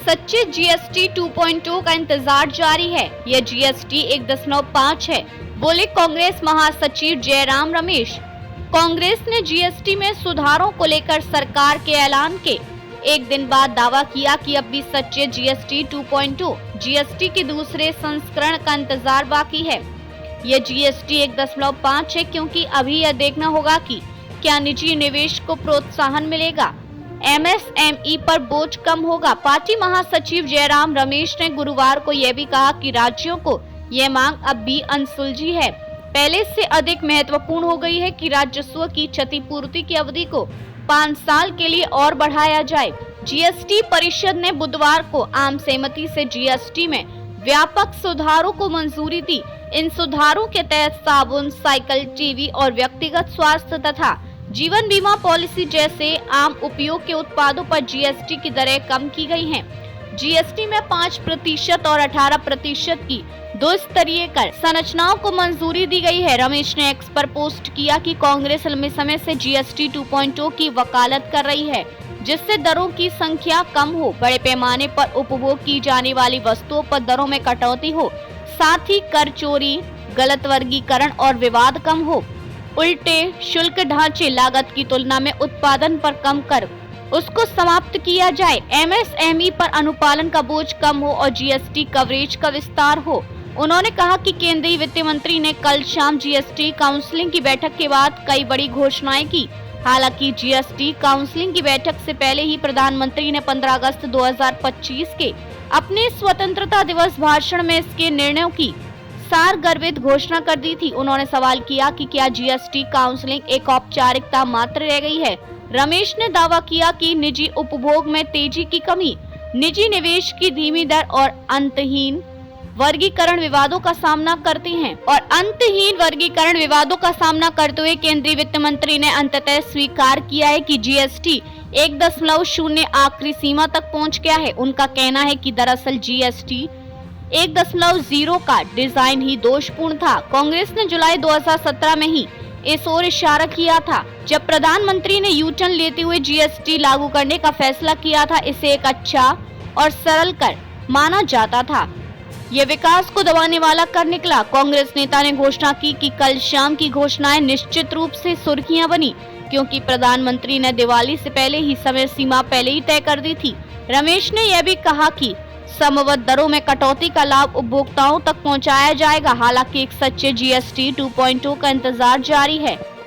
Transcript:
सच्चे जीएसटी 2.0 का इंतजार जारी है। यह जीएसटी 1.5 है, बोले कांग्रेस महासचिव जयराम रमेश। कांग्रेस ने जीएसटी में सुधारों को लेकर सरकार के ऐलान के एक दिन बाद दावा किया कि अब भी सच्चे जीएसटी 2.0 जीएसटी के दूसरे संस्करण का इंतजार बाकी है। यह जीएसटी 1.5 है क्योंकि अभी यह देखना होगा कि क्या निजी निवेश को प्रोत्साहन मिलेगा, एमएसएमई पर बोझ कम होगा। पार्टी महासचिव जयराम रमेश ने गुरुवार को यह भी कहा कि राज्यों को यह मांग अब भी अनसुलझी है। पहले से अधिक महत्वपूर्ण हो गई है कि राजस्व की क्षतिपूर्ति की अवधि को 5 साल के लिए और बढ़ाया जाए। जीएसटी परिषद ने बुधवार को आम सहमति से जीएसटी में व्यापक सुधारों को मंजूरी दी। इन सुधारों के तहत साबुन, साइकिल, टीवी और व्यक्तिगत स्वास्थ्य तथा जीवन बीमा पॉलिसी जैसे आम उपयोग के उत्पादों पर जीएसटी की दरें कम की गई हैं। जीएसटी में 5% और 18% की 2 स्तरीय कर संरचनाओं को मंजूरी दी गई है। रमेश ने एक्स पर पोस्ट किया कि कांग्रेस लंबे समय से जीएसटी 2.0 की वकालत कर रही है, जिससे दरों की संख्या कम हो, बड़े पैमाने पर उपभोग की जाने वाली वस्तुओं पर दरों में कटौती हो, साथ ही कर चोरी, गलत वर्गीकरण और विवाद कम हो। उल्टे शुल्क ढांचे, लागत की तुलना में उत्पादन पर कम कर उसको समाप्त किया जाए, एमएसएमई पर अनुपालन का बोझ कम हो और जीएसटी कवरेज का विस्तार हो। उन्होंने कहा कि केंद्रीय वित्त मंत्री ने कल शाम जीएसटी काउंसिलिंग की बैठक के बाद कई बड़ी घोषणाएं की। हालांकि जीएसटी काउंसिलिंग की बैठक से पहले ही प्रधानमंत्री ने 15 अगस्त 2025 के अपने स्वतंत्रता दिवस भाषण में इसके निर्णयों की सारगर्भित घोषणा कर दी थी। उन्होंने सवाल किया कि क्या जीएसटी काउंसिलिंग एक औपचारिकता मात्र रह गई है। रमेश ने दावा किया कि निजी उपभोग में तेजी की कमी, निजी निवेश की धीमी दर और अंतहीन वर्गीकरण विवादों का सामना करते हुए केंद्रीय वित्त मंत्री ने अंततः स्वीकार किया है कि जीएसटी 1.0 आखिरी सीमा तक पहुंच गया है। उनका कहना है कि दरअसल जीएसटी 1.0 का डिजाइन ही दोषपूर्ण था। कांग्रेस ने जुलाई 2017 में ही इस ओर इशारा किया था, जब प्रधानमंत्री ने यू टर्न लेते हुए जीएसटी लागू करने का फैसला किया था। इसे एक अच्छा और सरल कर माना जाता था। ये विकास को दबाने वाला कर निकला। कांग्रेस नेता ने घोषणा की कि कल शाम की घोषणाएं निश्चित रूप से सुर्खियां बनी, क्योंकि प्रधानमंत्री ने दिवाली से पहले ही समय सीमा पहले ही तय कर दी थी। रमेश ने यह भी कहा कि समवत दरों में कटौती का लाभ उपभोक्ताओं तक पहुंचाया जाएगा। हालांकि एक सच्चे जीएसटी 2.0 का इंतजार जारी है।